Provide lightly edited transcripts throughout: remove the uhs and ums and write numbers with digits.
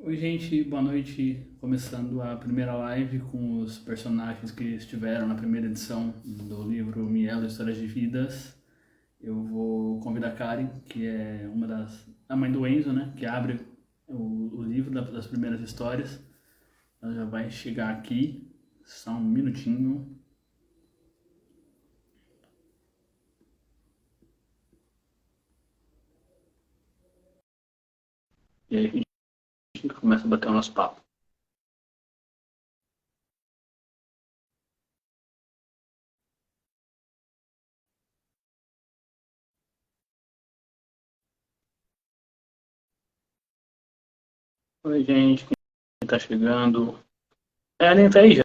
Oi, gente, boa noite. Começando a primeira live com os personagens que estiveram na primeira edição do livro Mielo, Histórias de Vidas. Eu vou convidar a Karen, que é a mãe do Enzo, né? Que abre o livro das primeiras histórias. Ela já vai chegar aqui, só um minutinho. E aí a gente começa a bater o nosso papo. Oi, gente, quem tá chegando? Ellen tá aí já.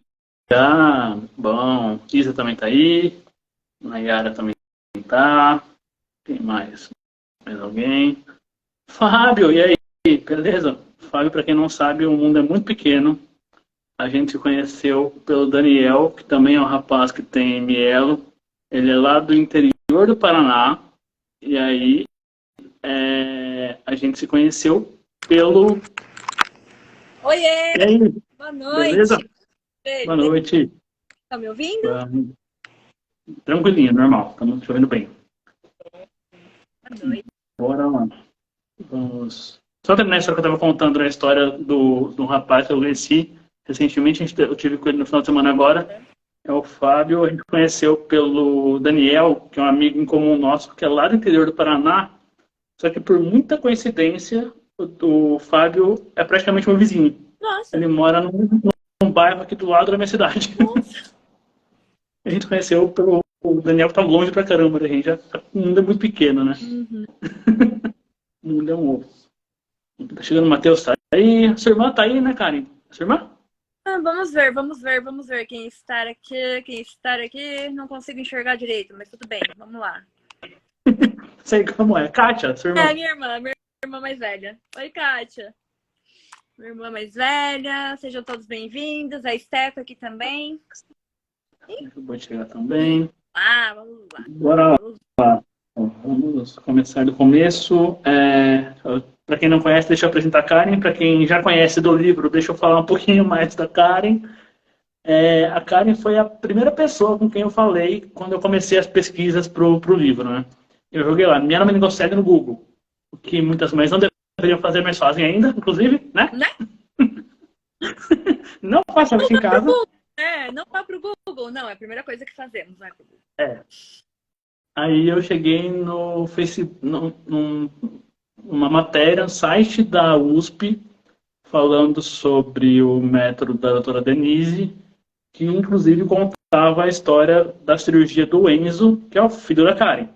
Bom, Isa também tá aí. Nayara também tá. Quem mais? Mais alguém? Fábio, e aí? Beleza? Fábio, para quem não sabe, o mundo é muito pequeno. A gente se conheceu pelo Daniel, que também é um rapaz que tem mielo. Ele é lá do interior do Paraná. E aí a gente se conheceu pelo. Oiê! E aí? Boa Beleza? noite! Boa noite. Tá me ouvindo? Tranquilinho, normal. Estamos te ouvindo bem. Boa noite. Bora lá. Vamos. Só terminar a história que eu estava contando, a história do rapaz que eu conheci recentemente. Eu tive com ele no final de semana agora. É o Fábio. A gente conheceu pelo Daniel, que é um amigo em comum nosso, que é lá do interior do Paraná. Só que por muita coincidência, o Fábio é praticamente um vizinho. Nossa! Ele mora num bairro aqui do lado da minha cidade. Nossa! A gente conheceu pelo o Daniel, que tá longe pra caramba da gente. O mundo é muito pequeno, né? Uhum. O mundo é um ovo. Tá chegando o Matheus, tá aí. Sua irmã tá aí, né, Karen? Sua irmã? Vamos ver quem está aqui, quem está aqui. Não consigo enxergar direito, mas tudo bem, vamos lá. Sei como é. Kátia, sua irmã. É, minha irmã mais velha. Oi, Kátia. Minha irmã mais velha, sejam todos bem-vindos. A Steph aqui também. Acabou de chegar também. Vamos lá. Bora lá. Vamos começar do começo. Para quem não conhece, deixa eu apresentar a Karen. Para quem já conhece do livro, deixa eu falar um pouquinho mais da Karen. A Karen foi a primeira pessoa com quem eu falei quando eu comecei as pesquisas pro livro, né? Eu joguei lá, minha mãe não consegue no Google, o que muitas mães não deveriam fazer, mas fazem ainda, inclusive, né? Né? Não façam isso em casa. Não vá pro Google. Não, é a primeira coisa que fazemos, vai pro Google. Aí eu cheguei no Facebook, numa matéria, no site da USP, falando sobre o método da doutora Denise, que inclusive contava a história da cirurgia do Enzo, que é o filho da Karen.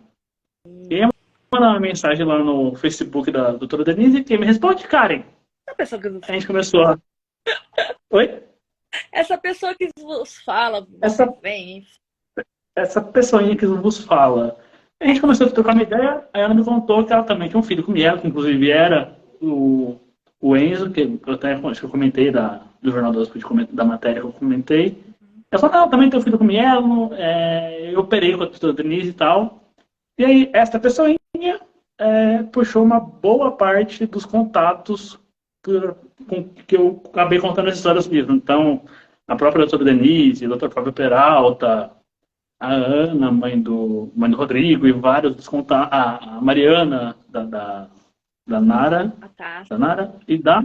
E aí eu mandei uma mensagem lá no Facebook da doutora Denise, que me responde, Karen. Essa pessoa que A gente começou a... Oi? Essa pessoa que vos fala, Essa, vem. essa pessoinha que vos fala. A gente começou a trocar uma ideia, aí ela me contou que ela também tinha um filho com ela, que inclusive era o Enzo, que eu até acho que eu comentei do Jornal da USP, da matéria que eu comentei. Ela falou, não, também tenho filho com mielo, eu operei com a doutora Denise e tal. E aí, essa pessoinha puxou uma boa parte dos contatos com que eu acabei contando as histórias do livro. Então, a própria doutora Denise, o doutor Fábio Peralta, a Ana, mãe do Rodrigo, e vários dos contatos, a Mariana, da Nara, Tá. da Nara e da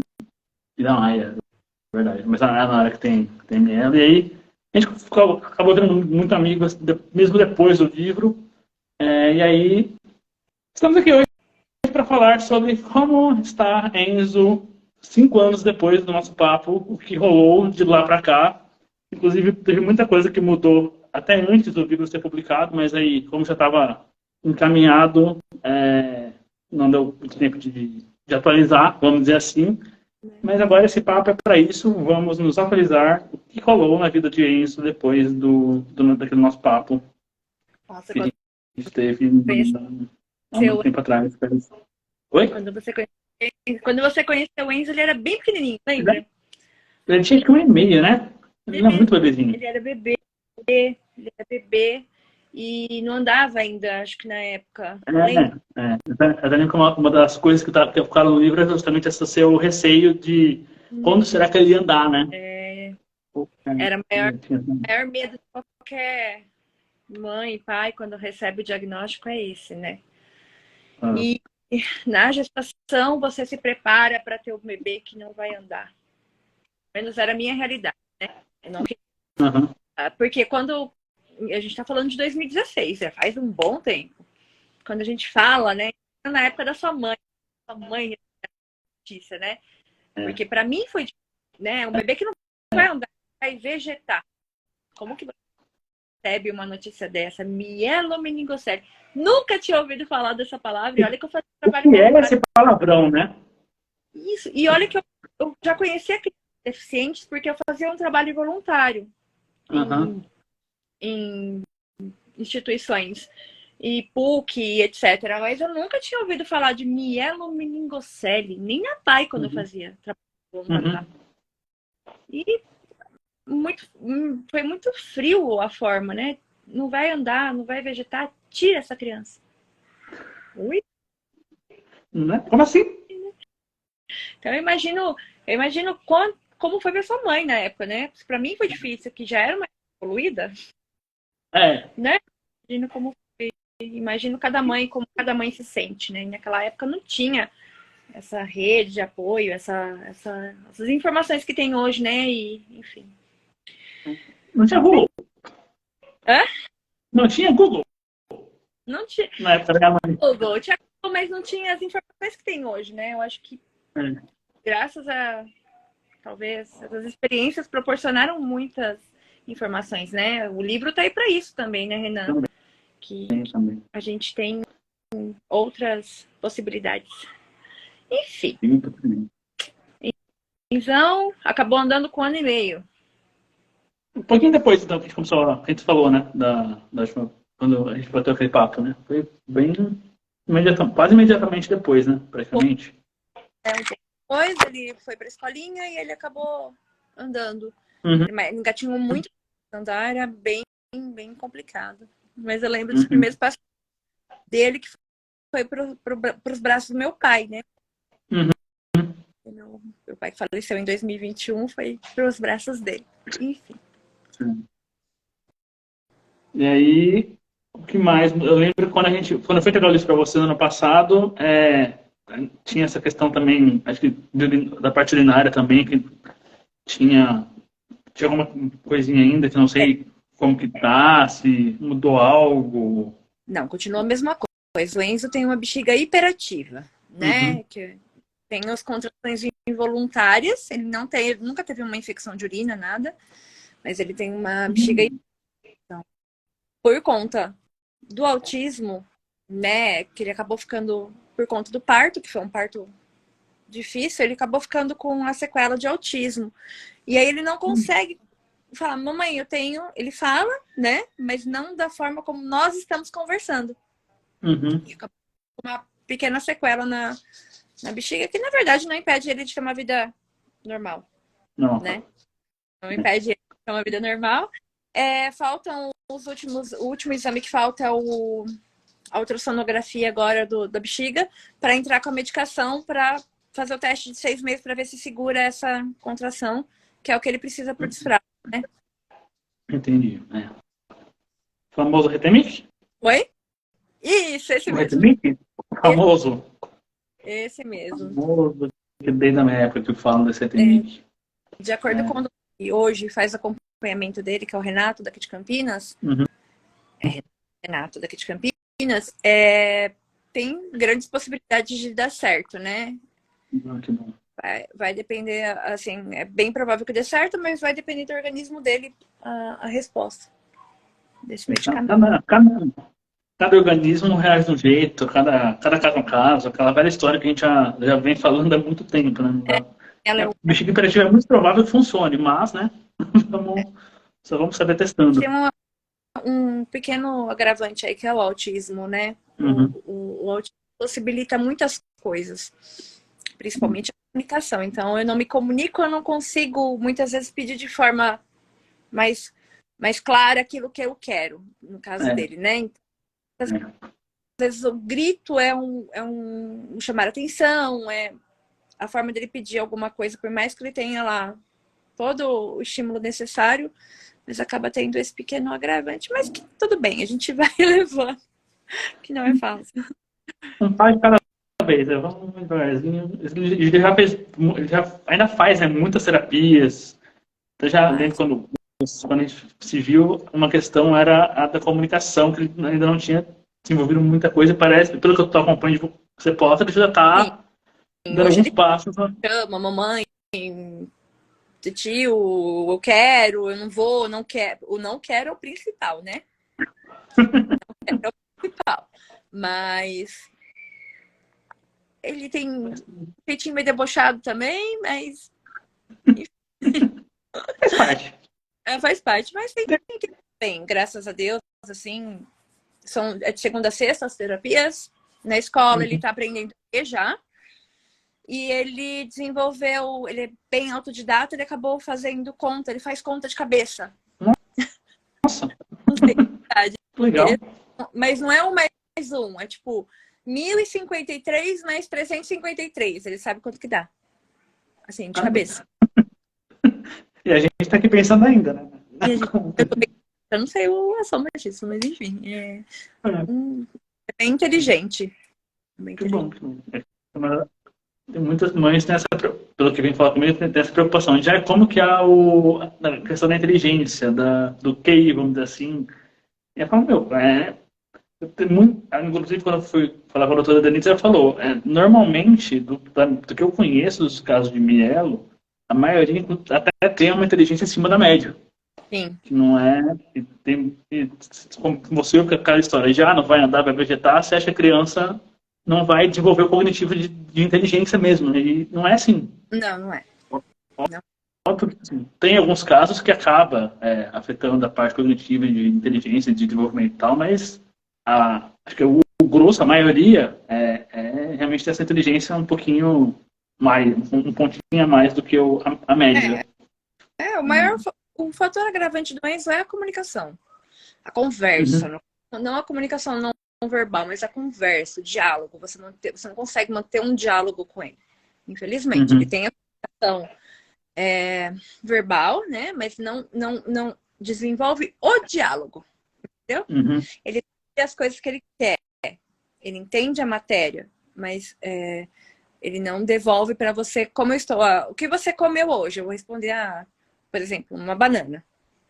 Maia, verdade. Mas a Nara que tem ela, e aí a gente acabou virando muito amigos, mesmo depois do livro. E aí, estamos aqui hoje para falar sobre como está Enzo 5 anos depois do nosso papo, o que rolou de lá para cá. Inclusive, teve muita coisa que mudou até antes do livro ser publicado, mas aí, como já estava encaminhado, não deu muito tempo de atualizar, vamos dizer assim. Mas agora esse papo é para isso, vamos nos atualizar o que rolou na vida de Enzo depois daquele nosso papo Nossa, que a quando gente teve há muito seu, tempo atrás. Oi? quando você conheceu o Enzo, ele era bem pequenininho, lembra? Ele tinha que 1 e meio, né? Ele era muito bebezinho. Ele era bebê, ele era bebê. e não andava ainda, acho que na época. Lembra? Eu lembro que uma das coisas que ficaram no livro é justamente essa seu receio de quando será que ele ia andar, né? Era o maior medo de qualquer mãe e pai quando recebe o diagnóstico é esse, né? E na gestação você se prepara para ter um bebê que não vai andar. Pelo menos era a minha realidade, né? Eu não... Porque quando a gente está falando de 2016, já faz um bom tempo. Quando a gente fala, né? Na época da sua mãe notícia, né? Porque para mim foi, né? Um bebê que não vai andar, vai vegetar. Como que você recebe uma notícia dessa? Mielomeningocele. Nunca tinha ouvido falar dessa palavra. E olha que eu fazia trabalho voluntário. Esse palavrão, né? Isso. E olha que eu já conhecia crianças deficientes porque eu fazia um trabalho voluntário em instituições e PUC, etc. Mas eu nunca tinha ouvido falar de mielomeningocele, nem na PAI quando eu fazia trabalho voluntário. E foi muito frio a forma, né? Não vai andar, não vai vegetar, tira essa criança. Ui? Como assim? Então eu imagino como foi para sua mãe na época, né? Para mim foi difícil, que já era mais evoluída. Né? Imagino como cada mãe se sente, né? E naquela época não tinha essa rede de apoio, essas informações que tem hoje, né? E, enfim. Não tinha Google. Hã? Não tinha Google. Não tinha. Na época da minha mãe. Google, tinha Google, mas não tinha as informações que tem hoje, né? Eu acho que graças a talvez essas experiências proporcionaram muitas informações, né? O livro tá aí para isso também, né, Renan? Também. Que a gente tem outras possibilidades. Enfim. Então, acabou andando com 1 ano e meio. Um pouquinho depois, então, que a gente começou, a gente falou, né? Quando a gente bateu aquele papo, né? Foi bem quase imediatamente depois, né? Praticamente. Depois ele foi para a escolinha e ele acabou andando. Ele engatinhou muito andar, era bem meu. Mas eu lembro dos primeiros passos dele, que foi para os braços do meu pai, né? Meu pai que faleceu em 2021 foi para os braços dele. Enfim. E aí, o que mais? Eu lembro quando eu fui entregar o livro para você no ano passado, tinha essa questão também, acho que da parte urinária também, que tinha alguma coisinha ainda que não sei como que tá, se mudou algo. Não, continua a mesma coisa. O Enzo tem uma bexiga hiperativa, né? Que tem as contrações involuntárias. Ele nunca teve uma infecção de urina, nada. Mas ele tem uma bexiga hiperativa. Por conta do autismo, né? Que ele acabou ficando por conta do parto, que foi um parto difícil, ele acabou ficando com a sequela de autismo. E aí ele não consegue falar, mamãe, eu tenho... Ele fala, né? Mas não da forma como nós estamos conversando. E acabou com uma pequena sequela na bexiga, que na verdade não impede ele de ter uma vida normal. Não. Né? Não impede ele de ter uma vida normal. Faltam o último exame que falta é a ultrassonografia agora da bexiga, para entrar com a medicação para fazer o teste de 6 meses para ver se segura essa contração, que é o que ele precisa por desfrago, né? Entendi. O famoso Retemix? Oi? Isso, esse mesmo. Retemix? O famoso? Esse mesmo. O famoso, que desde a minha época que eu falo desse Retemix. De acordo com o que hoje faz acompanhamento dele, que é o Renato, daqui de Campinas, Renato, daqui de Campinas, tem grandes possibilidades de dar certo, né? Que bom. Vai depender, assim, é bem provável que dê certo, mas vai depender do organismo dele a resposta desse medicamento. Cada organismo reage de um jeito, cada caso é um caso, aquela velha história que a gente já vem falando há muito tempo, né? A bexiga hiperativa é muito provável que funcione, mas, né? Só vamos saber testando. Tem um pequeno agravante aí, que é o autismo, né? O autismo possibilita muitas coisas, principalmente a comunicação. Então, eu não me comunico, eu não consigo, muitas vezes, pedir de forma mais mais clara aquilo que eu quero, no caso É, dele, né? Então, às é. vezes o grito é um chamar atenção, é a forma dele pedir alguma coisa, por mais que ele tenha lá todo o estímulo necessário, mas acaba tendo esse pequeno agravante, mas que tudo bem, a gente vai levando, que não é fácil. Um passo de cada vez, né? Vamos devagarzinho. Ele já fez, ele já ainda faz, né, muitas terapias. Eu já lembro Mas, quando a gente se viu, uma questão era a da comunicação, que ele ainda não tinha desenvolvido muita coisa. Parece, pelo que eu estou acompanhando, você posta, ele já sim, está dando hoje alguns ele passos. Né? chama, mamãe, tio, eu quero, eu não vou, não quero. O não quero é o principal, né? É o principal. Mas ele tem um jeitinho meio debochado também, mas Faz parte. faz parte. Mas tem bem, graças a Deus, assim, é de segunda a sexta as terapias. Na escola ele Uhum. tá aprendendo a ler já. E ele desenvolveu, ele é bem autodidata, ele acabou fazendo conta, ele faz conta de cabeça. Nossa, Não sei, verdade. que legal. Mas não é um mais um, é tipo 1053 mais 353. Ele sabe quanto que dá. Assim, de Caramba. cabeça. E a gente está aqui pensando ainda, né? E a gente, eu não sei a soma disso, mas enfim. É bem inteligente. Bem Que bom. inteligente. Que bom. Tem muitas mães têm essa, pelo que vem falar comigo, tem essa preocupação. Já é como que há a questão da inteligência, do QI, vamos dizer assim. E eu falo, meu, tem muito, inclusive quando eu fui falar com a doutora Denise, ela falou, normalmente, do que eu conheço dos casos de mielo, a maioria até tem uma inteligência acima da média. Sim. Que não é. Como você ouve aquela história, já não vai andar, vai vegetar, você acha que a criança não vai desenvolver o cognitivo de inteligência mesmo. E não é assim. Não, não é. Não. Assim, tem alguns casos que acaba afetando a parte cognitiva de inteligência, de desenvolvimento e tal, mas acho que o grosso, a maioria, realmente ter essa inteligência um pouquinho mais, um pontinho a mais do que a média. O maior o fator agravante do doença é a comunicação. A conversa. Uhum, Não a comunicação não verbal, mas a conversa, o diálogo. Você não consegue manter um diálogo com ele. Infelizmente. Ele uhum, tem a comunicação verbal, né? Mas não desenvolve o diálogo. Entendeu? uhum, Ele tem as coisas que ele quer. Ele entende a matéria, mas ele não devolve para você como eu estou. O que você comeu hoje? Eu vou responder, por exemplo, uma banana.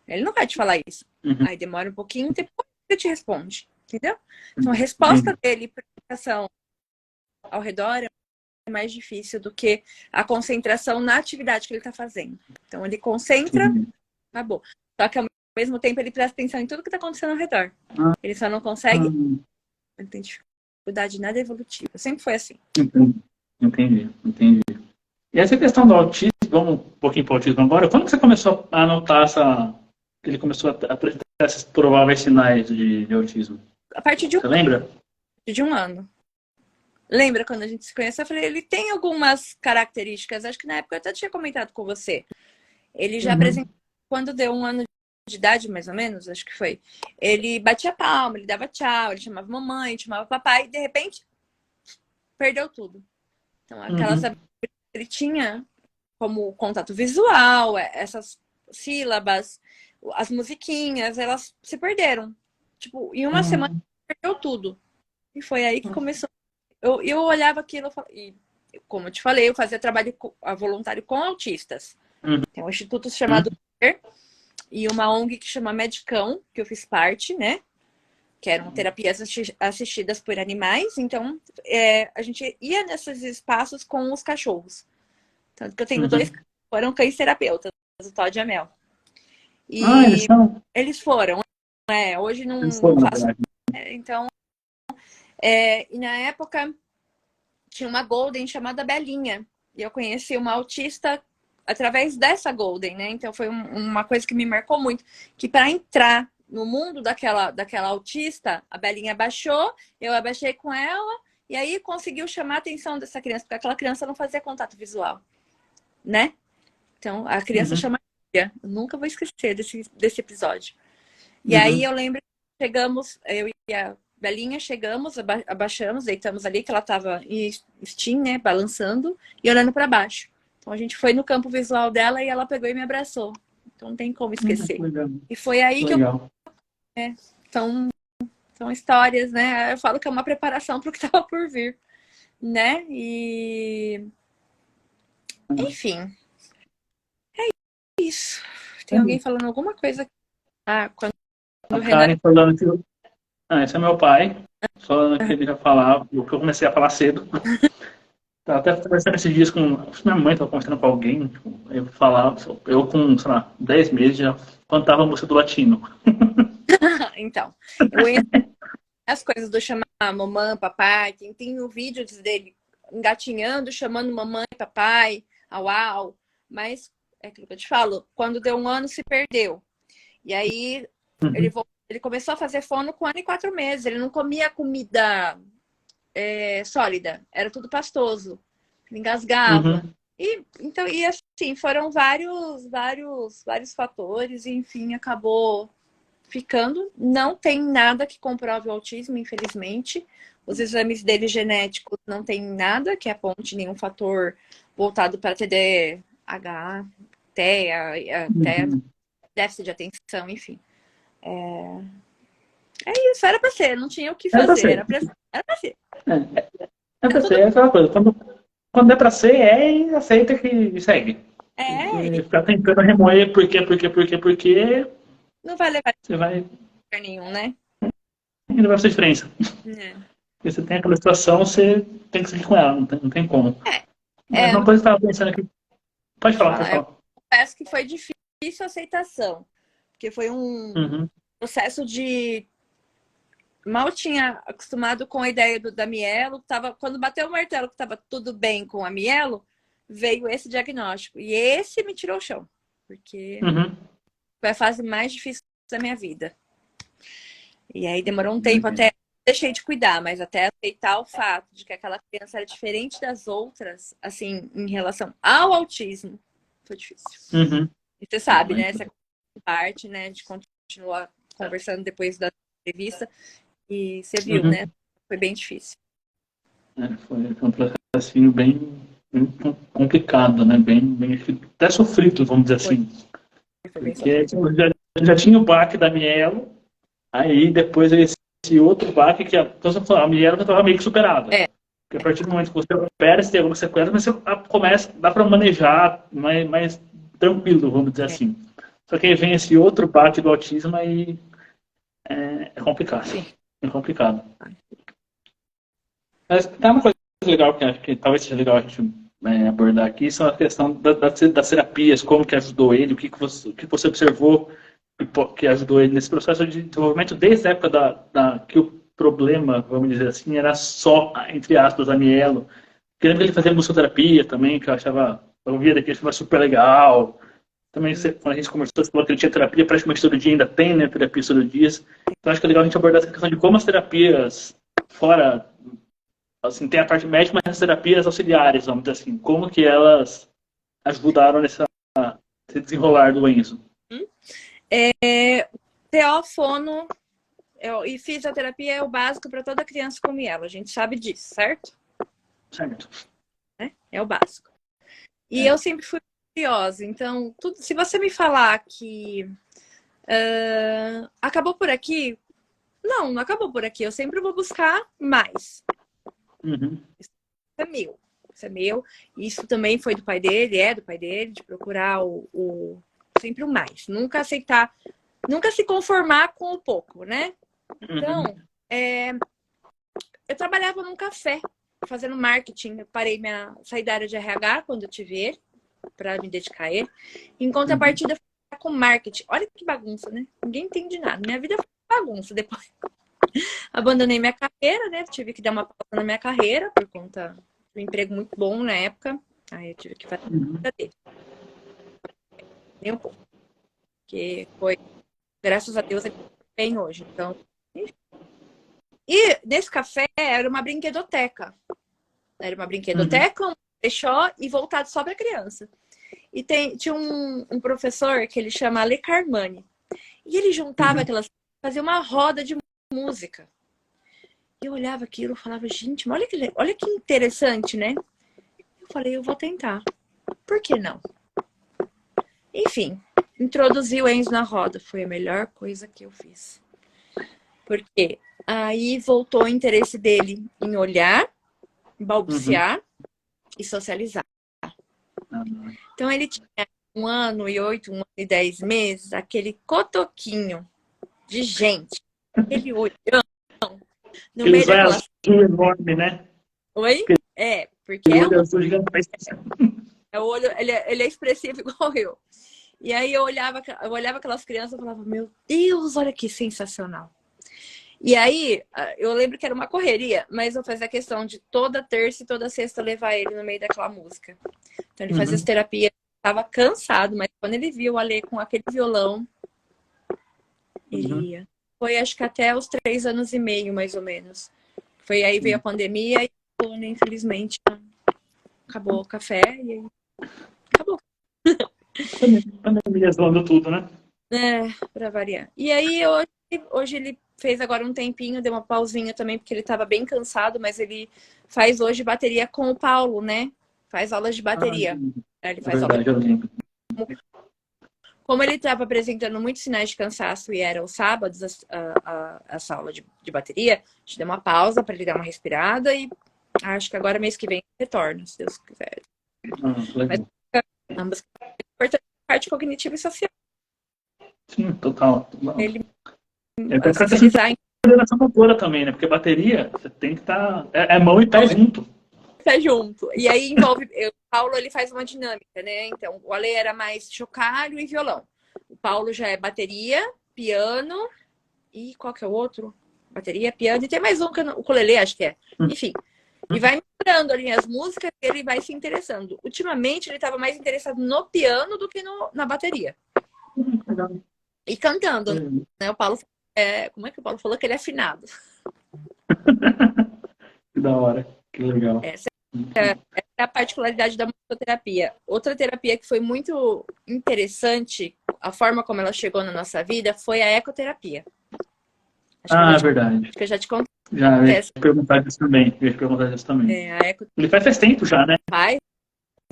Ele não vai te falar isso. uhum, Aí demora um pouquinho, depois ele te responde. Entendeu? Então a uhum. resposta dele para a comunicação ao redor é mais difícil do que a concentração na atividade que ele está fazendo. Então ele concentra, Entendi. acabou. Só que ao mesmo tempo ele presta atenção em tudo que está acontecendo ao redor. Ah, Ele só não consegue. ah, Ele tem dificuldade nada evolutiva. Sempre foi assim. entendi, entendi. E essa questão do autismo, vamos um pouquinho para o autismo agora. Quando que você começou a notar que ele começou a apresentar esses prováveis sinais de autismo? A partir Você lembra? de um ano. Lembra quando a gente se conheceu? Eu falei, ele tem algumas características. Acho que na época eu até tinha comentado com você. Ele já Uhum, apresentou, quando deu um ano de idade, mais ou menos, acho que foi. Ele batia palma, ele dava tchau, ele chamava mamãe, chamava papai, e de repente perdeu tudo. Então, aquelas uhum, habilidades que ele tinha, como contato visual, essas sílabas, as musiquinhas, elas se perderam. Tipo, em uma semana uhum, perdeu tudo. E foi aí que começou. Eu olhava aquilo e, como eu te falei, eu fazia trabalho voluntário com autistas. uhum, Tem um instituto chamado e uma ONG que chama Medicão, que eu fiz parte, né? Que eram terapias assistidas por animais. Então, a gente ia nesses espaços com os cachorros. Tanto que eu tenho dois uhum. foram cães terapeutas, o Todd e a Mel. Ah, eles E são. eles foram. Hoje Eles não foram, na faço. verdade. Então, e na época tinha uma Golden chamada Belinha. E eu conheci uma autista através dessa Golden, né? Então foi uma coisa que me marcou muito. Que para entrar no mundo daquela autista, a Belinha baixou, eu abaixei com ela, e aí conseguiu chamar a atenção dessa criança, porque aquela criança não fazia contato visual, né? Então a criança Uhum. chama Eu nunca vou esquecer desse episódio. E aí eu lembro que chegamos, eu e a Belinha chegamos, abaixamos, deitamos ali, que ela tava em steam, né, balançando e olhando para baixo. Então a gente foi no campo visual dela e ela pegou e me abraçou. Então não tem como esquecer. E foi aí que Legal. são histórias, né? Eu falo que é uma preparação para o que estava por vir, né? E enfim, é isso. Tem alguém falando alguma coisa? Quando A o Karen Renan... falando que... esse é meu pai. Falando que ele já falava, que eu comecei a falar cedo. Tava até conversando esses dias com... Acho que minha mãe estava conversando com alguém. Tipo, eu falava... Eu com, sei lá, 10 meses já cantava a música do latino. Então, eu entro as coisas do chamar mamãe, papai. Tem o vídeo dele engatinhando, chamando mamãe, papai, au, au. Mas, é aquilo que eu te falo, quando deu 1 ano, se perdeu. E aí, ele começou a fazer fono com 1 ano e 4 meses. Ele não comia comida sólida. Era tudo pastoso. Ele engasgava. Então, e assim, foram vários fatores. E, enfim, acabou ficando. Não tem nada que comprove o autismo, infelizmente. Os exames dele genéticos não tem nada que aponte nenhum fator voltado para TDAH, TEA, déficit de atenção, enfim. É isso, era para ser, não tinha o que fazer, era para ser. É pra ser aquela coisa. Quando é pra ser, e aceita que segue. E ficar tentando remoer porque não vai levar você vai... a nenhum, né? E não vai fazer diferença. Porque você tem aquela situação, você tem que seguir com ela, não tem como. Mas uma coisa que eu estava pensando aqui... Pode falar. Eu confesso que foi difícil a aceitação. Porque foi um processo de... Mal tinha acostumado com a ideia da Mielo. Quando bateu o martelo que estava tudo bem com a Mielo, veio esse diagnóstico. E esse me tirou o chão. Porque foi a fase mais difícil da minha vida. E aí demorou um tempo até... Deixei de cuidar, mas até aceitar o fato de que aquela criança era diferente das outras, assim, em relação ao autismo, foi difícil. E você sabe, né? Essa parte, né? De continuar conversando depois da entrevista. E você viu, né? Foi bem difícil. Foi um processo bem complicado, né? Bem até sofrido, vamos dizer assim. Porque já tinha o baque da Mielo, aí depois esse outro baque que a Mielo já estava meio que superada. Porque a partir do momento que você opera, você tem alguma sequela, mas você dá para manejar mais tranquilo, vamos dizer assim. Só que aí vem esse outro baque do autismo e é complicado. É complicado. Mas tem uma coisa legal que acho que talvez seja legal a gente abordar aqui, são a questão das terapias, como que ajudou ele, o que você observou que ajudou ele nesse processo de desenvolvimento desde a época que o problema, vamos dizer assim, era só, entre aspas, a Mielo. Porque lembra que ele fazia musicoterapia também, que eu via daqui, achava super legal. Também, quando a gente conversou, você falou que ele tinha terapia praticamente todo dia, ainda tem, né, terapia todo dia. Então, acho que é legal a gente abordar essa questão de como as terapias fora, assim, tem a parte médica, mas as terapias auxiliares, vamos dizer assim, como que elas ajudaram nesse desenrolar do Enzo. TO, fono e fisioterapia é o básico para toda criança como ela. A gente sabe disso, certo? Certo. É o básico. E eu sempre fui curiosa. Então, se você me falar que acabou por aqui, não acabou por aqui. Eu sempre vou buscar mais. Isso é meu. Isso é meu. Isso também foi do pai dele, é do pai dele, de procurar sempre o mais. Nunca aceitar, nunca se conformar com o pouco, né? Então, eu trabalhava num café, fazendo marketing. Eu saí da área de RH quando eu tive ele, para me dedicar a ele. Em contrapartida, eu fui com marketing. Olha que bagunça, né? Ninguém entende nada. Minha vida foi bagunça depois. Abandonei minha carreira, né? Tive que dar uma pausa na minha carreira por conta de um emprego muito bom na época. Aí eu tive que fazer a vida dele. Nem um pouco. Porque foi, graças a Deus, ele está bem hoje. Então, enfim. E nesse café era uma brinquedoteca. Era uma brinquedoteca, um brechó e voltado só para criança. E tinha um professor que ele chama Ale Carmani. E ele juntava aquelas... Fazia uma roda de música. E eu olhava aquilo e falava, gente, mas olha que interessante, né? Eu falei, eu vou tentar. Por que não? Enfim, introduzi o Enzo na roda. Foi a melhor coisa que eu fiz. Porque aí voltou o interesse dele em olhar, balbuciar e socializar. Então ele tinha 1 ano e 8, 1 ano e 10 meses, aquele cotoquinho de gente, aquele olhão no meio daquela... azul enorme, né? Oi? Porque olho azul gigantesco. o olho, ele é expressivo igual eu. E aí eu olhava aquelas crianças e falava, meu Deus, olha que sensacional. E aí, eu lembro que era uma correria, mas eu fazia questão de toda terça e toda sexta levar ele no meio daquela música. Então ele fazia as terapias, estava cansado, mas quando ele viu o Ale com aquele violão, ele ia. Foi acho que até os 3 anos e meio, mais ou menos. Foi aí veio a pandemia e, infelizmente, acabou o café e aí acabou. Pandemia zoando tudo, né? Pra variar. E aí, hoje ele fez agora um tempinho, deu uma pausinha também, porque ele estava bem cansado, mas ele faz hoje bateria com o Paulo, né? Faz aulas de bateria. Ele faz aula de... Como ele estava apresentando muitos sinais de cansaço e era os sábados essa aula de bateria, a gente deu uma pausa para ele dar uma respirada e acho que agora mês que vem retorna, se Deus quiser. Mas ambas importante a parte cognitiva e social. Sim, total. Ele socializar em coordenação motora também, né? Porque bateria, você tem que estar... É mão e pé junto. Pé junto. E aí envolve... O Paulo, ele faz uma dinâmica, né? Então, o Ale era mais chocalho e violão. O Paulo já é bateria, piano e qual que é o outro? Bateria, piano e tem mais um, que o ukulele, acho que é. Enfim. E vai misturando ali as músicas e ele vai se interessando. Ultimamente, ele estava mais interessado no piano do que na bateria. E cantando, né? O Paulo... como é que o Paulo falou? Que ele é afinado. Que da hora. Que legal. Essa é a particularidade da musicoterapia. Outra terapia que foi muito interessante, a forma como ela chegou na nossa vida, foi a ecoterapia. É verdade. Acho que eu já te contei. Já, eu ia perguntar disso também. Ele faz tempo já, né? Faz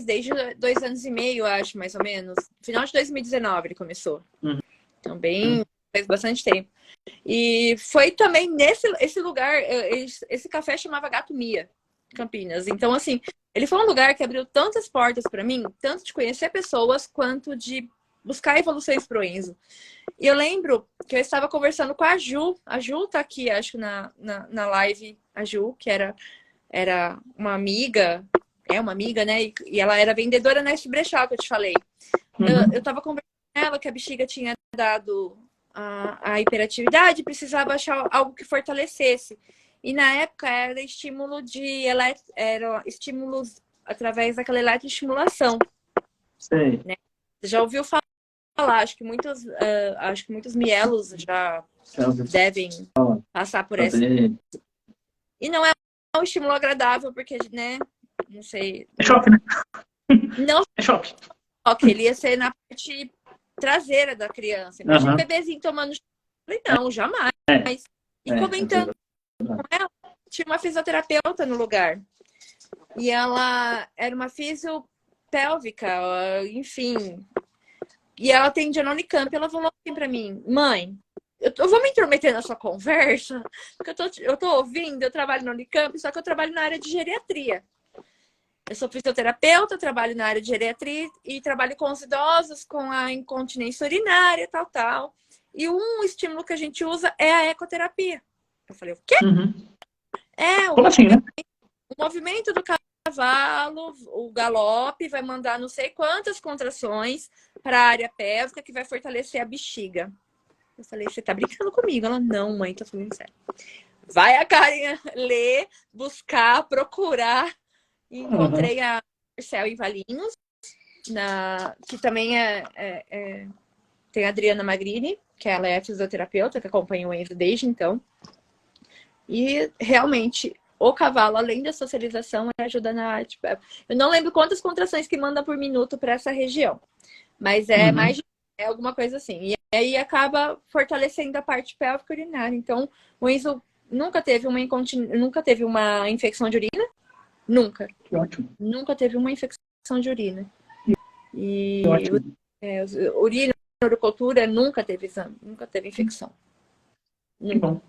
desde 2 anos e meio, acho, mais ou menos. Final de 2019 ele começou. Então, faz bastante tempo. E foi também esse lugar, esse café chamava Gato Mia, Campinas. Então, assim, ele foi um lugar que abriu tantas portas para mim, tanto de conhecer pessoas, quanto de buscar evoluções pro Enzo. E eu lembro que eu estava conversando com a Ju. A Ju tá aqui, acho, na live. A Ju, que era uma amiga, uma amiga, né? E ela era vendedora na Brechó, que eu te falei. Eu tava conversando com ela que a bexiga tinha dado a hiperatividade, precisava achar algo que fortalecesse. E na época era estímulo era estímulos através daquela eletroestimulação. Sei. Né? Você já ouviu falar? Acho que muitos mielos já devem passar por essa. E não é um estímulo agradável, porque, né? Não sei. É choque, né? Não é choque. Ele ia ser na parte traseira da criança. Imagina um bebezinho tomando choque. Eu falei, não, jamais. E comentando com ela, tinha uma fisioterapeuta no lugar. E ela era uma fisiopélvica, enfim. E ela atendia na Unicamp. Ela falou assim pra mim, mãe, eu vou me intrometer na sua conversa, porque eu tô ouvindo, eu trabalho na Unicamp, só que eu trabalho na área de geriatria. Eu sou fisioterapeuta, trabalho na área de geriatria e trabalho com os idosos, com a incontinência urinária, tal. E um estímulo que a gente usa é a ecoterapia. Eu falei, o quê? Como assim, né? O movimento do cavalo, o galope, vai mandar não sei quantas contrações para a área pélvica que vai fortalecer a bexiga. Eu falei, você tá brincando comigo? Ela, não, mãe, tô falando sério. Vai a Karen ler, buscar, procurar. E encontrei a Marcel em Valinhos, que também tem a Adriana Magrini, que ela é fisioterapeuta, que acompanha o Enzo desde então. E realmente o cavalo, além da socialização, ajuda na... Tipo, eu não lembro quantas contrações que manda por minuto para essa região. Mas é mais é alguma coisa assim. E aí acaba fortalecendo a parte pélvica urinária. Então, o Enzo nunca teve nunca teve uma infecção de urina. Nunca. Que ótimo. Nunca teve uma infecção de urina. E Que ótimo. urina, urocultura, nunca teve exame, nunca teve infecção. Que bom.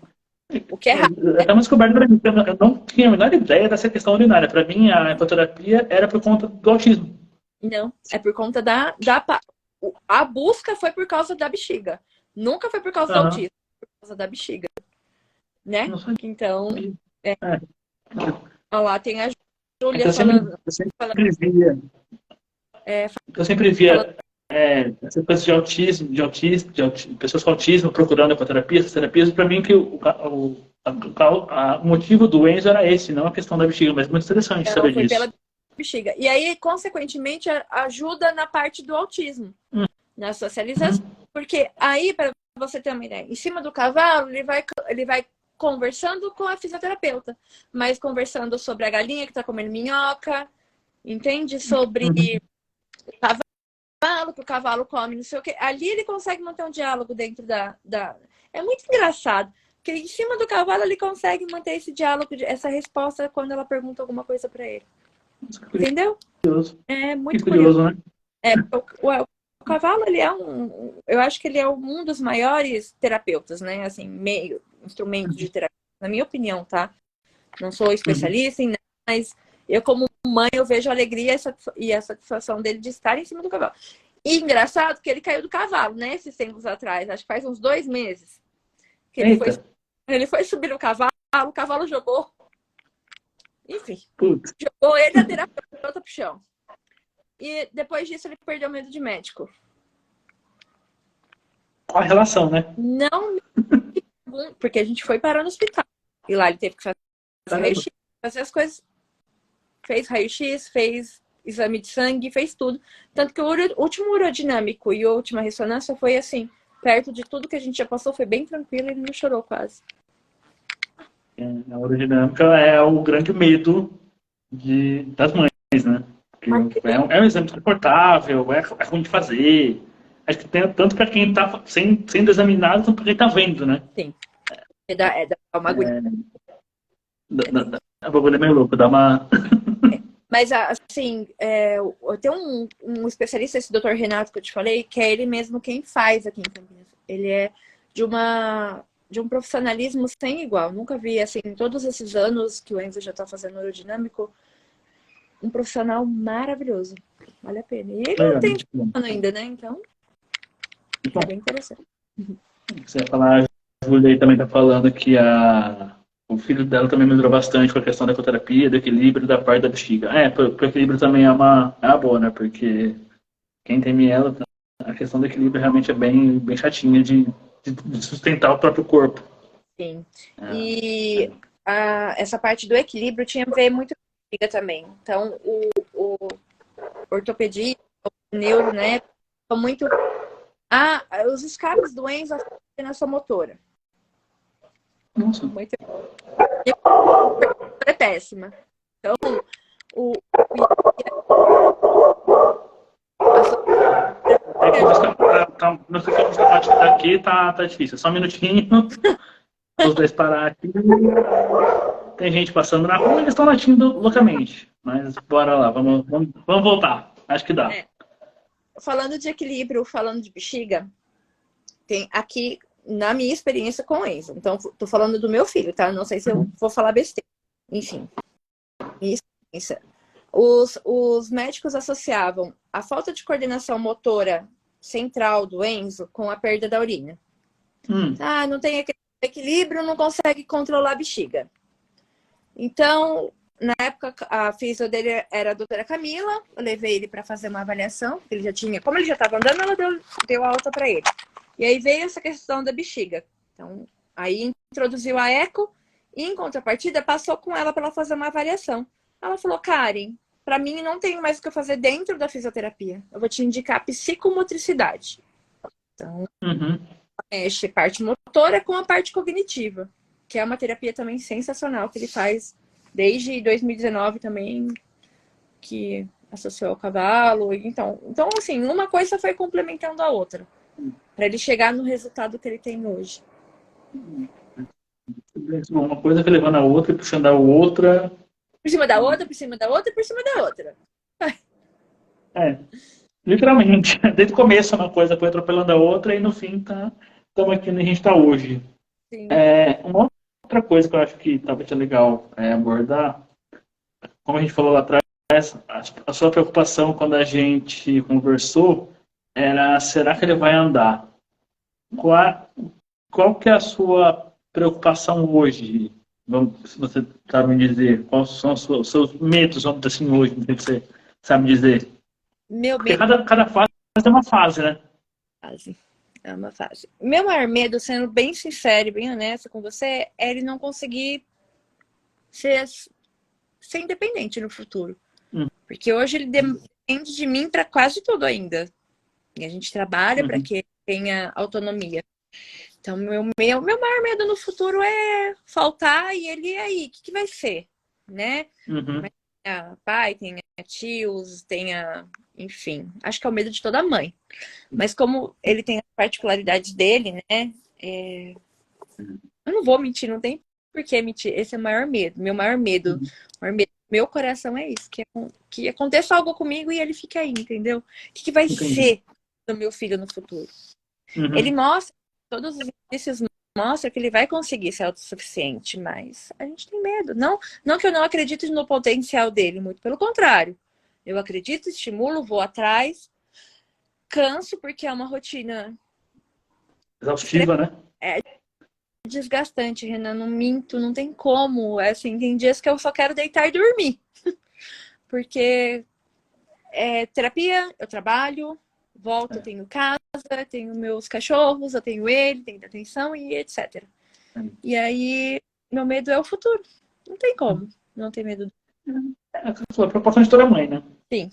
O que é raro. É uma descoberta para mim. Eu não tinha a menor ideia dessa questão urinária. Para mim, a ecoterapia era por conta do autismo. Não, é por conta a busca foi por causa da bexiga. Nunca foi por causa do autismo, foi por causa da bexiga. Né? Então, olha lá, tem a Júlia falando. Eu sempre via essa coisa de autismo, pessoas com autismo procurando ecoterapia, essas terapias, para mim que o motivo do Enzo era esse, não a questão da bexiga, mas muito interessante saber disso. Pela bexiga. E aí, consequentemente, ajuda na parte do autismo, na socialização, porque aí, para você ter uma ideia, em cima do cavalo, ele vai conversando com a fisioterapeuta, mas conversando sobre a galinha que está comendo minhoca, entende? Sobre o cavalo, que o cavalo come, não sei o quê. Ali ele consegue manter um diálogo dentro da... É muito engraçado, porque em cima do cavalo ele consegue manter esse diálogo, essa resposta quando ela pergunta alguma coisa para ele. Entendeu? Curioso. É muito curioso, né? O cavalo, ele é eu acho que ele é um dos maiores terapeutas, né? Assim, meio instrumento de terapia, na minha opinião, tá? Não sou especialista em nada, mas eu, como mãe, eu vejo a alegria e a satisfação dele de estar em cima do cavalo. E engraçado que ele caiu do cavalo, né? Esses tempos atrás, acho que faz uns 2 meses. Que ele foi subir no cavalo, o cavalo jogou. Enfim, jogou ele a terapeuta pro chão. E depois disso ele perdeu medo de médico. Qual a relação, né? Não, porque a gente foi parar no hospital. E lá ele teve que fazer raio-x, fazer as coisas. Fez raio-x, fez exame de sangue, fez tudo. Tanto que o último urodinâmico e a última ressonância foi assim, perto de tudo que a gente já passou, foi bem tranquilo, ele não chorou quase. A urodinâmica é o grande medo das mães, né? É um exame desconfortável, é ruim de fazer. Acho que tem tanto para quem está sendo examinado, quanto para quem está vendo, né? Sim. Dá uma aguinha. A bagulho é meio louco, dá uma... Mas, assim, tem um especialista, esse Dr. Renato que eu te falei, que é ele mesmo quem faz aqui em Campinas. Ele é de um profissionalismo sem igual. Nunca vi, assim, em todos esses anos que o Enzo já está fazendo neurodinâmico, um profissional maravilhoso. Vale a pena. E ele não tem ano ainda, né? Então, é bem interessante. Você ia falar, a Júlia aí também está falando que o filho dela também melhorou bastante com a questão da ecoterapia, do equilíbrio da parte da bexiga. Pro equilíbrio também é uma boa, né? Porque quem tem miela, a questão do equilíbrio realmente é bem, bem chatinha de sustentar o próprio corpo. Sim. E essa parte do equilíbrio tinha a ver muito com a bexiga também. Então, o ortopedia, o neuro, né? São muito... os escapes do Enzo afetam a coordenação motora. Nossa. Muito... É péssima. Então, não sei se a aqui tá difícil. Só um minutinho. Os dois parar aqui. Tem gente passando na rua, eles estão latindo loucamente. Mas bora lá, vamos voltar. Acho que dá. Falando de equilíbrio, falando de bexiga, tem aqui, na minha experiência com o Enzo. Então, tô falando do meu filho, tá? Não sei se eu vou falar besteira. Enfim, minha experiência. Os médicos associavam a falta de coordenação motora central do Enzo com a perda da urina. Não tem equilíbrio, não consegue controlar a bexiga. Então, na época, a fisio dele era a doutora Camila. Eu levei ele para fazer uma avaliação. Ele já tinha, como ele já estava andando, ela deu alta para ele. E aí veio essa questão da bexiga. Então, aí introduziu a eco e, em contrapartida, passou com ela para ela fazer uma avaliação. Ela falou, Karen, para mim não tem mais o que eu fazer dentro da fisioterapia. Eu vou te indicar psicomotricidade. Então, mexe parte motora com a parte cognitiva, que é uma terapia também sensacional que ele faz desde 2019 também, que associou ao cavalo. Então, assim, uma coisa foi complementando a outra, para ele chegar no resultado que ele tem hoje. Uma coisa foi levando a outra e puxando a outra. Por cima da outra, por cima da outra, por cima da outra. É, literalmente. Desde o começo uma coisa foi atropelando a outra e no fim estamos aqui onde a gente está hoje. Sim. Uma outra coisa que eu acho que talvez seja legal abordar, como a gente falou lá atrás, a sua preocupação quando a gente conversou era, será que ele vai andar? Qual que é a sua preocupação hoje? Se você sabe me dizer, quais são os seus medos, vamos dizer assim, hoje, se você sabe dizer? Meu Porque medo cada fase é uma fase, né? é uma fase. Meu maior medo, sendo bem sincero e bem honesta com você, é ele não conseguir ser independente no futuro. Porque hoje ele depende de mim para quase tudo ainda. E a gente trabalha para que ele tenha autonomia. Então, meu maior medo no futuro é faltar e ele aí, o que vai ser? Né? Mas tenha pai, tenha tios, tenha... Enfim, acho que é o medo de toda mãe. Mas como ele tem as particularidades dele, né? Eu não vou mentir, não tem por que mentir. Esse é o maior medo. Meu maior medo. Meu coração é isso. Que aconteça algo comigo e ele fique aí, entendeu? O que vai ser do meu filho no futuro? Ele mostra, todos os indícios mostram que ele vai conseguir ser autossuficiente, mas a gente tem medo. Não que eu não acredite no potencial dele, muito pelo contrário. Eu acredito, estimulo, vou atrás, canso porque é uma rotina exaustiva, né? É desgastante, Renan, não minto, não tem como. Assim, tem dias que eu só quero deitar e dormir. Porque terapia, eu trabalho, volto, eu tenho casa, tenho meus cachorros, eu tenho ele, tenho atenção e etc. E aí, meu medo é o futuro. Não tem como não ter medo. A preocupação de toda mãe, né? Sim.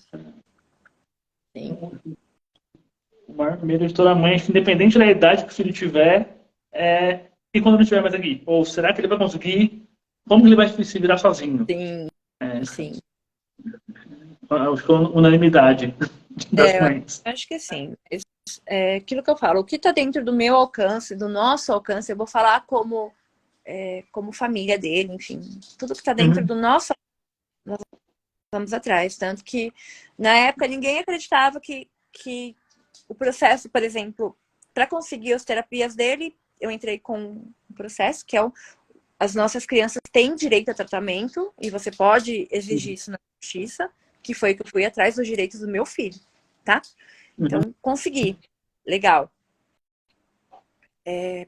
O maior medo de toda mãe, independente da idade que o filho tiver, e quando não estiver mais aqui? Ou será que ele vai conseguir? Como ele vai se virar sozinho? Sim. Sim. Acho que é unanimidade das mães. Acho que sim. Aquilo que eu falo, o que está dentro do meu alcance, do nosso alcance, eu vou falar como família dele, enfim. Tudo que está dentro do nosso nós vamos atrás. Tanto que, na época, ninguém acreditava que o processo, por exemplo, para conseguir as terapias dele, eu entrei com um processo que é as nossas crianças têm direito a tratamento e você pode exigir isso na justiça, que foi que eu fui atrás dos direitos do meu filho, tá? Então, consegui. Legal.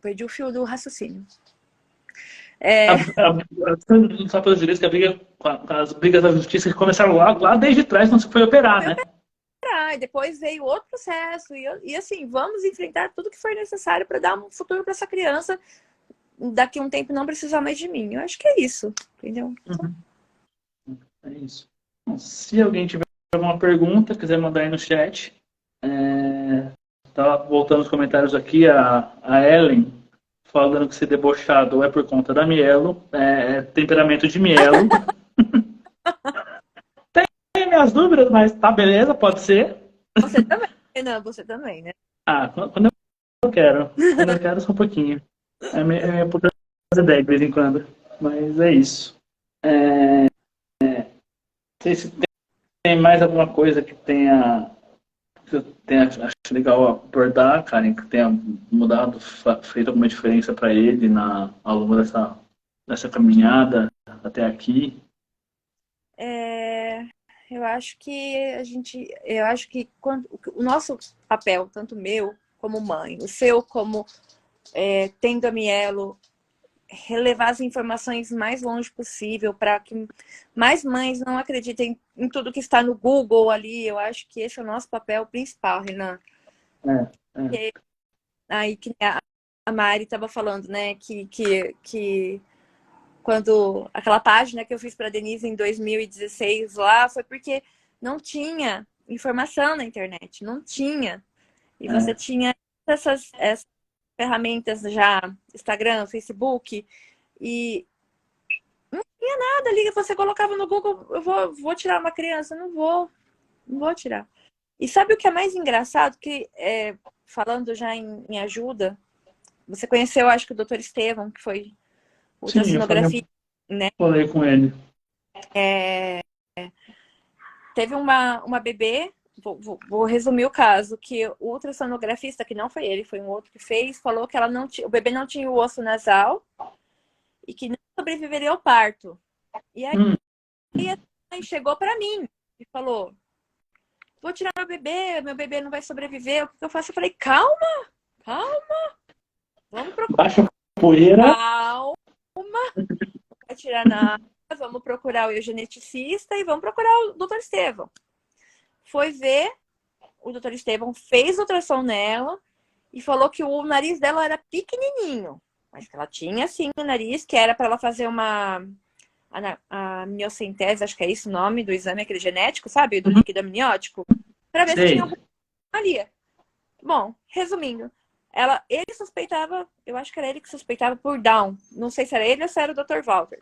Perdi o fio do raciocínio. Só pelos direitos que as brigas da justiça que começaram lá desde trás, quando você foi operar, né? E depois veio outro processo. E assim, vamos enfrentar tudo que for necessário para dar um futuro para essa criança. Daqui a um tempo não precisar mais de mim. Eu acho que é isso, entendeu? É isso. Bom, se alguém tiver alguma pergunta, quiser mandar aí no chat. Tá voltando os comentários aqui, a Ellen falando que ser debochado é por conta da Mielo, temperamento de Mielo. Tem minhas dúvidas, mas tá beleza, pode ser. Você também, não, você também, né? Quando eu quero. Quando eu quero, só um pouquinho. É minha pouca ideia de vez em quando. Mas é isso. Não sei se tem mais alguma coisa que acho legal abordar, Karen, que tenha mudado, feito alguma diferença para ele ao longo dessa caminhada até aqui. Eu acho que o nosso papel, tanto meu como mãe, o seu como tendo a Mielo, relevar as informações mais longe possível para que mais mães não acreditem em tudo que está no Google ali. Eu acho que esse é o nosso papel principal, Renan. Aí que a Mari estava falando, né, que quando aquela página que eu fiz para a Denise em 2016 lá, foi porque não tinha informação na internet, não tinha. E você tinha essas ferramentas já, Instagram, Facebook, e Nada, liga, você colocava no Google, eu vou tirar uma criança, não vou tirar. E sabe o que é mais engraçado? Que, falando já em ajuda, você conheceu, acho que o Dr. Estevão, que foi Sim, ultrassonografia, né? falei com ele. Teve uma bebê, vou resumir o caso, que o ultrassonografista, que não foi ele, foi um outro que fez, falou que o bebê não tinha o osso nasal e que não sobreviveria ao parto. E aí a mãe chegou para mim e falou: vou tirar meu bebê não vai sobreviver, o que eu faço? Eu falei: calma, vamos procurar. Baixa a poeira. Calma, não vai tirar nada, vamos procurar o eugeneticista e vamos procurar o Dr. Estevão. Foi ver, o Dr. Estevão fez ultrassom nela e falou que o nariz dela era pequenininho, mas que ela tinha sim o nariz, que era para ela fazer a miocentese, acho que é esse o nome do exame, aquele genético, sabe? Do líquido amniótico, para ver se tinha alguma anomalia. Bom, resumindo, ele suspeitava, eu acho que era ele que suspeitava por Down. Não sei se era ele ou se era o Dr. Walter.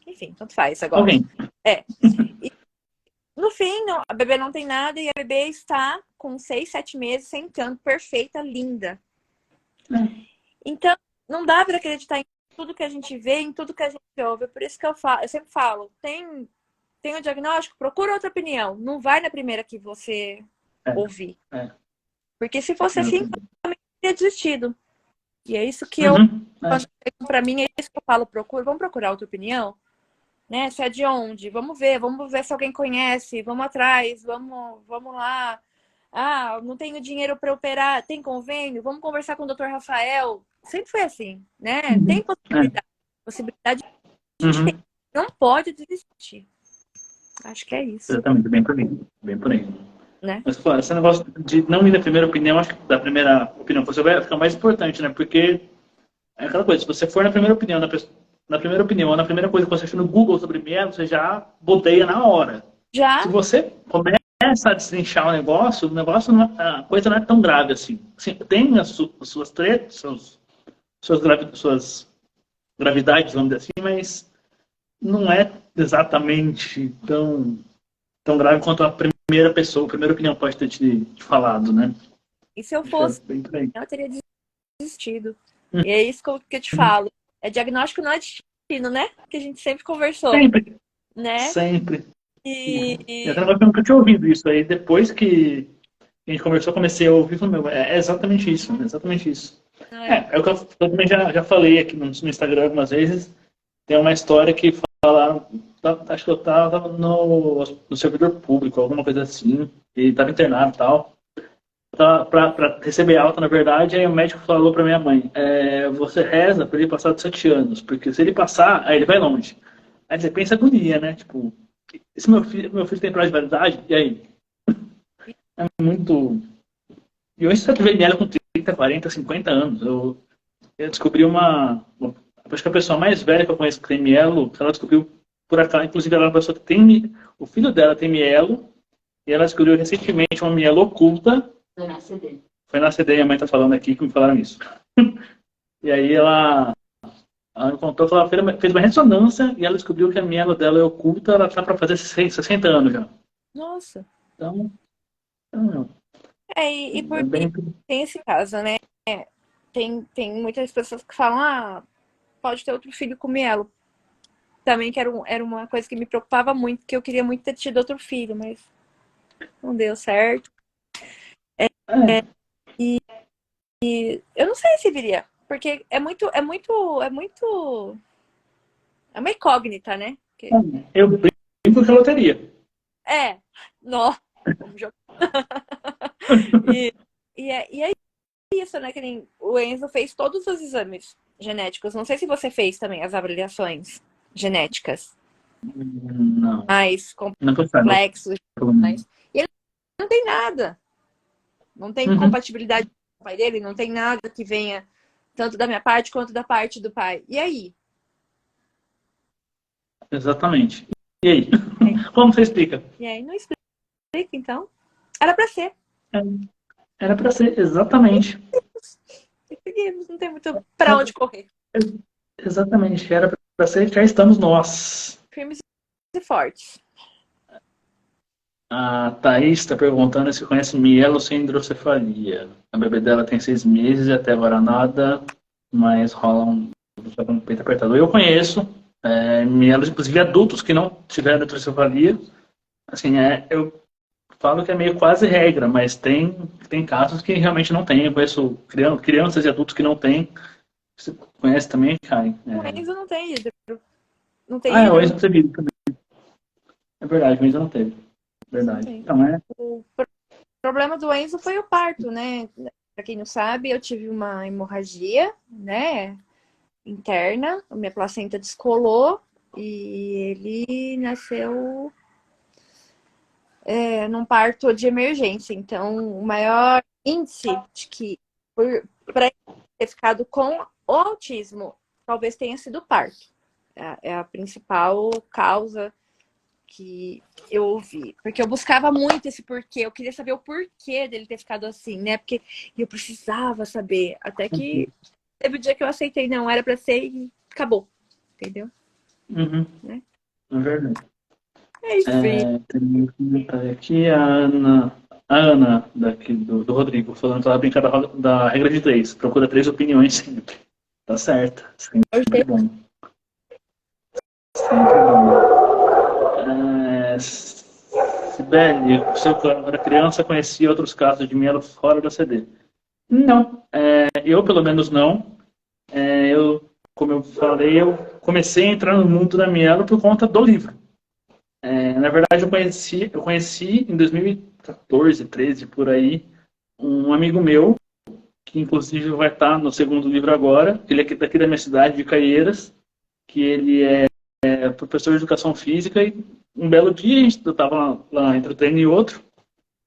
Enfim, tanto faz agora. E, no fim, a bebê não tem nada e a bebê está com 6, 7 meses, sem canto, perfeita, linda. Então, não dá para acreditar em tudo que a gente vê, em tudo que a gente ouve. Por isso que eu sempre falo, tem o diagnóstico, procura outra opinião. Não vai na primeira que você ouvir. Porque se fosse assim, eu também teria desistido. E é isso que para mim, é isso que eu falo, vamos procurar outra opinião? Né? Se é de onde? Vamos ver se alguém conhece, vamos atrás, vamos lá. Ah, não tenho dinheiro para operar, tem convênio? Vamos conversar com o Dr. Rafael. Sempre foi assim, né? Tem possibilidade. A gente tem. Não pode desistir. Acho que é isso. Exatamente, bem por aí. Né? Mas, claro, esse negócio de não ir na primeira opinião, acho que da primeira opinião que você vai ficar mais importante, né? Porque é aquela coisa, se você for na primeira opinião, na primeira coisa que você achou no Google sobre mielo, você já boteia na hora. Já? Se você começa a destrinchar o negócio a coisa não é tão grave assim. Tem as suas tretas, suas gravidades, vamos dizer assim, mas não é exatamente tão grave quanto a primeira opinião pode ter te falado, né? E se eu fosse, eu teria desistido. E é isso que eu te falo. Diagnóstico não é destino, né? Que a gente sempre conversou. Sempre. Né? Sempre. Eu nunca tinha ouvido isso aí. Depois que a gente conversou, comecei a ouvir e falei, é exatamente isso. Exatamente isso. É o que eu também já falei aqui no Instagram algumas vezes. Tem uma história que falaram, acho que eu estava no servidor público, alguma coisa assim, e estava internado e tal. Para receber alta, na verdade, aí o médico falou para minha mãe, você reza para ele passar dos 7 anos, porque se ele passar, aí ele vai longe. Aí você pensa agonia, né? Tipo, se meu filho tem prazo de validade, e aí? É muito... E hoje você vê mielo com 30, 40, 50 anos. Eu descobri acho que a pessoa mais velha que eu conheço que tem mielo, ela descobriu por acaso, inclusive ela é uma pessoa que tem... O filho dela tem mielo, e ela descobriu recentemente uma mielo oculta. Foi na CD, minha mãe tá falando aqui que me falaram isso. E aí ela me contou que ela fez uma ressonância e ela descobriu que a mielo dela é oculta, ela tá para fazer 60 anos já. Nossa. Então tem esse caso, né? Tem muitas pessoas que falam, pode ter outro filho com mielo. Também que era uma coisa que me preocupava muito, que eu queria muito ter tido outro filho, mas não deu certo. E eu não sei se viria, porque é uma incógnita, né? Eu brinco que eu loteria. Não. Vamos jogar. E é isso, né? Que nem o Enzo fez todos os exames genéticos. Não sei se você fez também as avaliações genéticas. Não. Mais complexos. E ele não tem nada. Não tem compatibilidade com o pai dele, não tem nada que venha tanto da minha parte quanto da parte do pai. E aí? Exatamente. E aí? Como você explica? E aí, não explica, então. Era pra ser. Era pra ser, exatamente. Não tem muito pra onde correr. Exatamente, era Para ser, cá estamos nós. Firmes e fortes. A Thaís está perguntando se conhece mielo sem hidrocefalia. A bebê dela tem 6 meses e até agora nada, mas rola um peito apertado. Eu conheço mielos, inclusive adultos que não tiveram hidrocefalia. Assim, eu falo que é meio quase regra, mas tem casos que realmente não tem. Eu conheço crianças e adultos que não têm. Você conhece também, Kai? O Enzo não tem hidro. Não tem O hidro. Enzo teve também. É verdade, o Enzo não teve. Verdade. Então, O problema do Enzo foi o parto, né? Pra quem não sabe, eu tive uma hemorragia, né? Interna. A minha placenta descolou e ele nasceu num parto de emergência. Então, o maior índice de que, para ter ficado com o autismo, talvez tenha sido o parto. É a principal causa que eu ouvi. Porque eu buscava muito esse porquê. Eu queria saber o porquê dele ter ficado assim, né? Porque eu precisava saber. Até que teve o dia que eu aceitei. Não, era pra ser e acabou. Entendeu? Uhum. Né? É verdade. Enfim. Tem um comentário aqui, a Ana daqui do Rodrigo, falando que ela brinca da regra de 3. Procura 3 opiniões sempre. Tá certo. Sempre bom. Sempre bom. Sibeli, você quando era criança conhecia outros casos de mielo fora da CD? Não. Eu, pelo menos, não. Como eu falei, eu comecei a entrar no mundo da mielo por conta do livro. Na verdade, eu conheci em 2014, 13, por aí, um amigo meu, que inclusive vai estar no segundo livro agora, ele é daqui da minha cidade, de Caieiras, que ele é professor de educação física, e um belo dia, eu estava lá entre um treino e outro,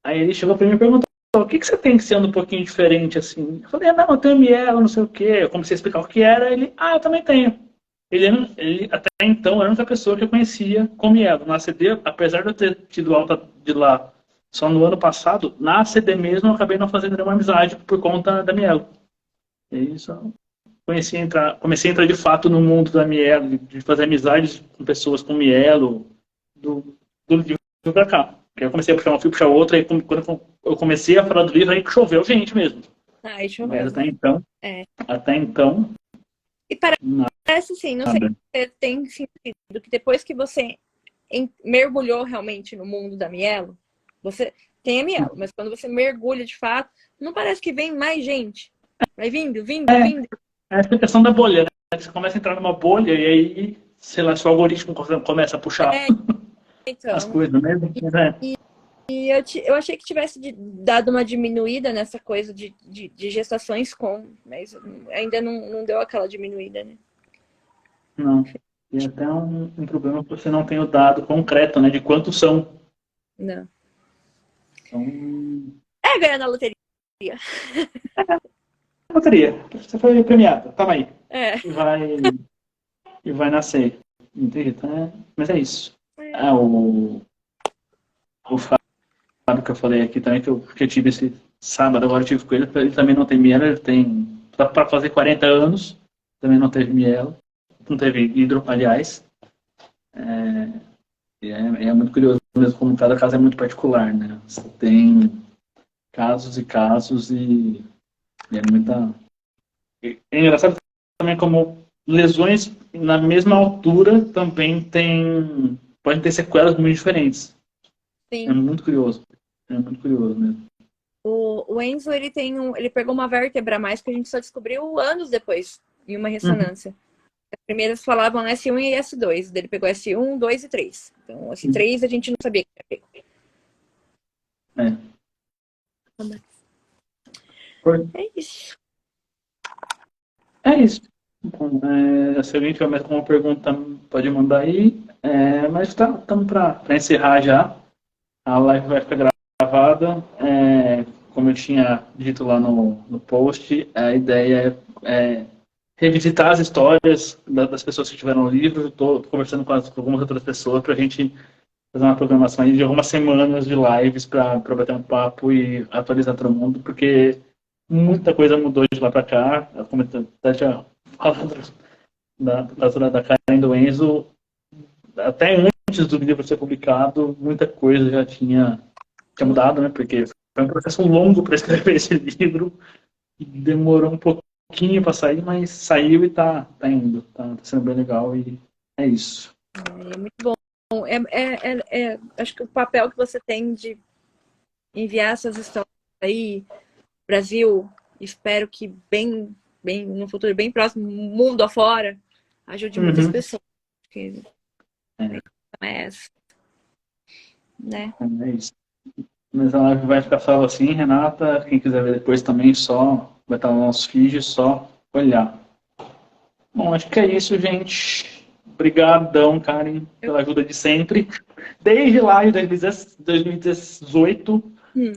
aí ele chegou para mim e perguntou: o que você tem sendo um pouquinho diferente assim? Eu falei: não, eu tenho mielo, não sei o quê. Eu comecei a explicar o que era, ele: eu também tenho. Ele até então era a única pessoa que eu conhecia com mielo. Na CD, apesar de eu ter tido alta de lá só no ano passado, na CD mesmo eu acabei não fazendo nenhuma amizade por conta da mielo. E aí só comecei a entrar de fato no mundo da mielo, de fazer amizades com pessoas com mielo, do livro pra cá. Aí eu comecei a puxar um fio, puxar outro, aí quando eu comecei a falar do livro, aí choveu gente mesmo. Choveu. Mas até então. E parece assim, não sei se tem sentido, que depois que você mergulhou realmente no mundo da mielo, você tem a mielo, mas quando você mergulha de fato, não parece que vem mais gente. Vai vindo. É a questão da bolha, né? Você começa a entrar numa bolha e aí, sei lá, seu algoritmo começa a puxar então, as coisas mesmo. E eu achei que tivesse dado uma diminuída nessa coisa de gestações mas ainda não deu aquela diminuída, né? Não. E até um problema que você não tem o dado concreto, né? De quantos são. Não. Então. Ganhar na loteria. Loteria. Você foi premiado. Tava aí. É. E vai nascer. Entendi. Mas é isso. O Fábio que eu falei aqui também, que eu tive esse sábado, agora eu tive com ele, ele também não tem mielo, ele tem. Para fazer 40 anos, também não teve mielo. Não teve hidro, aliás. É muito curioso mesmo, como cada caso é muito particular, né? Você tem casos e casos e é muita. É engraçado também como lesões na mesma altura também podem ter sequelas muito diferentes. Sim. É muito curioso. É muito curioso mesmo. O Enzo, ele pegou uma vértebra a mais que a gente só descobriu anos depois, em uma ressonância. As primeiras falavam S1 e S2. Ele pegou S1, 2 e 3. Então, S3 a gente não sabia que ia pegar. É isso. É isso. Bom, se alguém tiver mais alguma pergunta, pode mandar aí. Mas estamos para encerrar já. A live vai ficar gravada. Como eu tinha dito lá no post, a ideia é revisitar as histórias das pessoas que tiveram o livro. Estou conversando com algumas outras pessoas para a gente fazer uma programação aí de algumas semanas de lives para bater um papo e atualizar todo mundo, porque muita coisa mudou de lá para cá. Como eu já falando da Karen e do Enzo, até antes do livro ser publicado, muita coisa já tinha mudado, né? Porque foi um processo longo para escrever esse livro, e demorou um pouquinho para sair, mas saiu e tá indo, tá sendo bem legal e é isso. É muito bom. Acho que o papel que você tem de enviar essas histórias aí, Brasil, espero que no futuro bem próximo, mundo afora, ajude muitas pessoas. Porque é essa, né? É isso. Mas a live vai ficar salva assim, Renata. Quem quiser ver depois também, só vai estar no nosso feed, só olhar. Bom, acho que é isso, gente. Obrigadão, Karen, pela ajuda de sempre. Desde lá em 2018,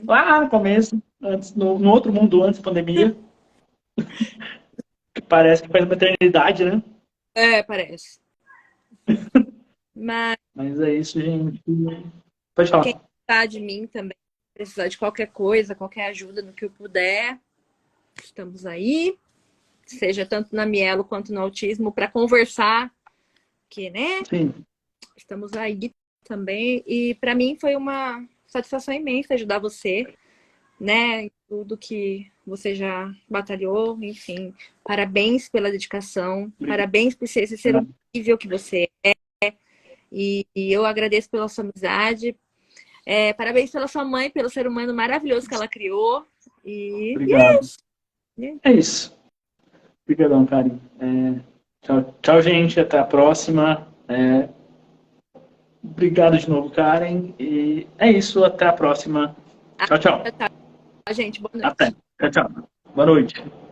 lá no começo, antes, no outro mundo antes da pandemia, que parece que faz uma eternidade, né? É, parece. Mas é isso, gente. Pode falar. quem precisar de mim também, precisar de qualquer coisa, qualquer ajuda no que eu puder, estamos aí. Seja tanto na Mielo quanto no autismo, para conversar, que, né? Sim. Estamos aí também. E para mim foi uma satisfação imensa ajudar você, né? Em tudo que você já batalhou, enfim. Parabéns pela dedicação, parabéns por ser esse ser incrível que você é. E eu agradeço pela sua amizade. Parabéns pela sua mãe, pelo ser humano maravilhoso que ela criou. Obrigado. É isso. Obrigadão, Karen. Tchau, gente. Até a próxima. Obrigado de novo, Karen. E é isso. Até a próxima. Tchau. Tchau, gente. Boa noite. Até. Tchau. Boa noite.